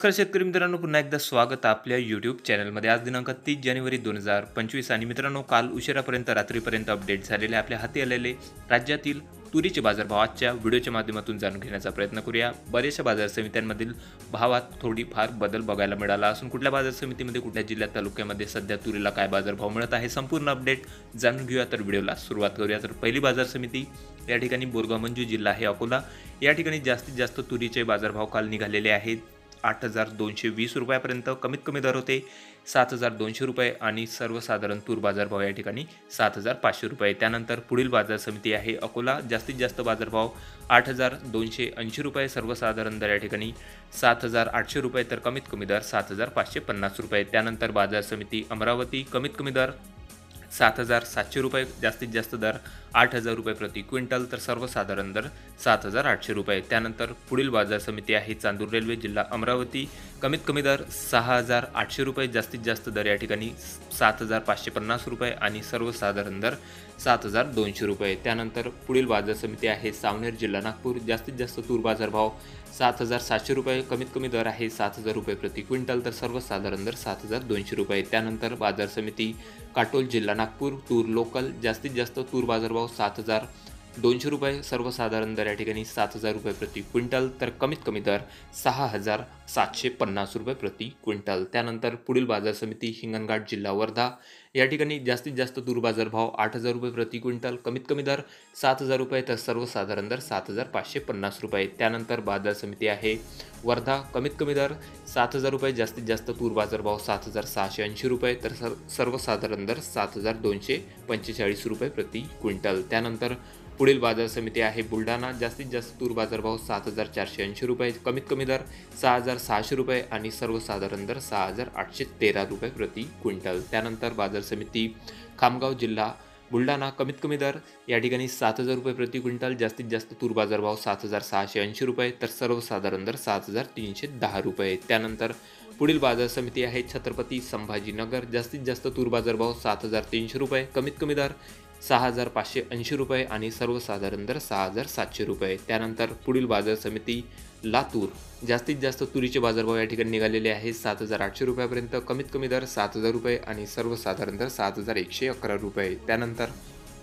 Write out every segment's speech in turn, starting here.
नमस्कार शेतकरी मित्रांनो, पुन्हा एकदा स्वागत आहे आपल्या यूट्यूब चॅनलमध्ये. आज दिनांक 30 जानेवारी 2025 आणि मित्रांनो, काल उशिरापर्यंत रात्रीपर्यंत अपडेट झालेले आपल्या हाती आलेले राज्यातील तुरीचे बाजारभाव आजच्या व्हिडिओच्या माध्यमातून जाणून घेण्याचा प्रयत्न करूया. बऱ्याचशा बाजार समित्यांमधील भावात थोडीफार बदल बघायला मिळाला असून कुठल्या बाजार समितीमध्ये, कुठल्या जिल्ह्यात, तालुक्यामध्ये सध्या तुरीला काय बाजारभाव मिळत आहे, संपूर्ण अपडेट जाणून घेऊया. तर व्हिडिओला सुरुवात करूया. तर पहिली बाजार समिती या ठिकाणी बोरगाव मंजू जिल्हा आहे अकोला. या ठिकाणी जास्तीत जास्त तुरीचे बाजारभाव काल निघालेले आहेत. 8,220 रुपयापर्यंत कमीत कमी दर होते 7,200 रुपये आणि सर्वसाधारण तूर बाजारभाव या ठिकाणी 7,500 रुपये. त्यानंतर पुढील बाजार समिती आहे अकोला. जास्तीत जास्त बाजारभाव 8,280 रुपये, सर्वसाधारण दर या ठिकाणी 7,800 रुपये, तर कमीत कमी दर 7,550 रुपये. त्यानंतर बाजार समिती अमरावती. कमीत कमी दर 7,700 रुपये, जास्तीत जास्त दर 8,000 रुपये प्रति क्विंटल, तर सर्वसाधारण दर 7,800 रुपये. त्यानंतर पुढील बाजार समिती आहे चांदूर रेल्वे जिल्हा अमरावती. कमीत कमी दर 6,800 रुपये, जास्तीत जास्त दर या ठिकाणी 7,550 रुपये आणि सर्वसाधारण दर 7,200 रुपये. त्यानंतर पुढील बाजार समिती आहे सावनेर जिल्हा नागपूर. जास्तीत जास्त तूर बाजारभाव 7,700 रुपये, कमीत कमी दर आहे 7,000 रुपये प्रति क्विंटल, तर सर्वसाधारण दर 7,200 रुपये. त्यानंतर बाजार समिती काटोल जिल्हा नागपूर. तूर लोकल. जास्तीत जास्त तूर बाजारभाव 7,200 रुपये, सर्वसाधारण दर या ठिकाणी 7,000 रुपये प्रति क्विंटल, तर कमीत कमी दर 6,750 रुपये प्रति क्विंटल. त्यानंतर पुढील बाजार समिती हिंगणघाट जिल्हा वर्धा. या ठिकाणी जास्तीत जास्त तूर बाजारभाव 8,000 रुपये प्रति क्विंटल, कमीत कमी दर 7,000 रुपये, तर सर्वसाधारण दर 7,550 रुपये. त्यानंतर बाजार समिती आहे वर्धा. कमीत कमी दर 7,000 रुपये, जास्तीत जास्त तूर बाजारभाव 7,680 रुपये, तर सर्वसाधारण दर 7,245 रुपये प्रति क्विंटल. त्यानंतर पुढील बाजार समिती आहे बुलढाणा. जास्तीत जास्त तूर बाजारभाव 7,480 रुपये, कमीत कमी दर 6,600 रुपये आणि सर्वसाधारण दर 6,813 रुपये प्रति क्विंटल. त्यानंतर बाजार समिती खामगाव जिल्हा बुलढाणा. कमीत कमी दर या ठिकाणी 7,000 रुपये प्रति क्विंटल, जास्तीत जास्त तूर बाजारभाव 7,680 रुपये, तर सर्वसाधारण दर 7,310 रुपये. त्यानंतर पुढील बाजार समिती आहे छत्रपती संभाजीनगर. जास्तीत जास्त तूर बाजारभाव 7,300 रुपये, कमीत कमी दर 6,580 रुपये आणि सर्वसाधारण दर 6,700 रुपये. त्यानंतर पुढील बाजार समिती लातूर. जास्तीत जास्त तुरीचे बाजारभाव या ठिकाणी निघालेले आहे 7,800 रुपयापर्यंत, कमीत कमी दर 7,000 रुपये आणि सर्वसाधारण दर 7,111 रुपये. त्यानंतर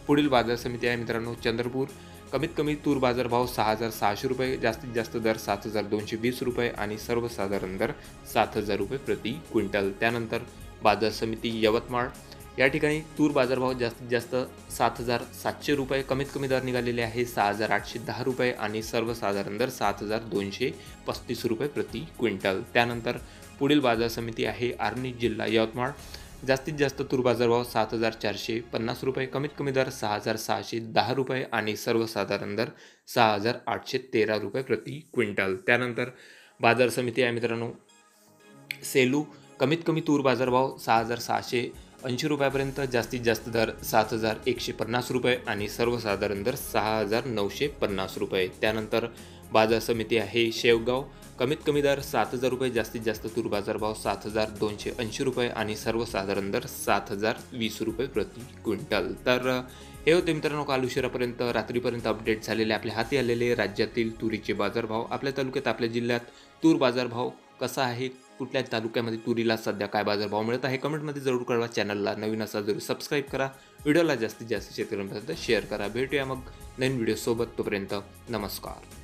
पुढील बाजार समिती आहे मित्रांनो चंद्रपूर. कमीत कमी तूर बाजारभाव 6,600 रुपये, जास्तीत जास्त दर 7,220 रुपये आणि सर्वसाधारण दर 7,000 रुपये प्रति क्विंटल. त्यानंतर बाजार समिती यवतमाळ. या ठिकाणी तूर बाजारभाव जास्तीत जास्त 7,700 रुपये, कमीत कमी दर निघालेले आहे 6,810 रुपये आणि सर्वसाधारण दर 7,235 रुपये प्रति क्विंटल. त्यानंतर पुढील बाजार समिती आहे आर्णी जिल्हा यवतमाळ. जास्तीत जास्त तूर बाजारभाव 7,450 रुपये, कमीत कमी दर 6,610 रुपये आणि सर्वसाधारण दर 6,813 रुपये प्रति क्विंटल. त्यानंतर बाजार समिती आहे मित्रांनो सेलू. कमीत कमी तूर बाजारभाव 6,680 रुपयापर्यंत, जास्तीत जास्त दर 7,150 रुपये आणि सर्वसाधारण दर 6,950 रुपये. त्यानंतर बाजार समिती आहे शेवगाव. कमीत कमी दर 7,000 रुपये, जास्तीत जास्त तूर बाजारभाव 7,280 रुपये आणि सर्वसाधारण दर 7,020 रुपये प्रति क्विंटल. तर हे होते मित्रांनो काल उशिरापर्यंत रात्रीपर्यंत अपडेट झालेले आपल्या हाती आलेले राज्यातील तुरीचे बाजारभाव. आपल्या तालुक्यात, आपल्या जिल्ह्यात तूर बाजारभाव कसा आहे, कुठल्या तालुक्यामध्ये तुरीला सध्या काय बाजारभाव मिळत आहे, कमेंटमध्ये जरूर कळवा. चॅनलला नवीन असाल जरूर सबस्क्राईब करा. व्हिडिओला जास्तीत जास्त शेतकऱ्यांपर्यंत शेअर करा. भेटूया मग नवीन व्हिडिओसोबत. तोपर्यंत नमस्कार.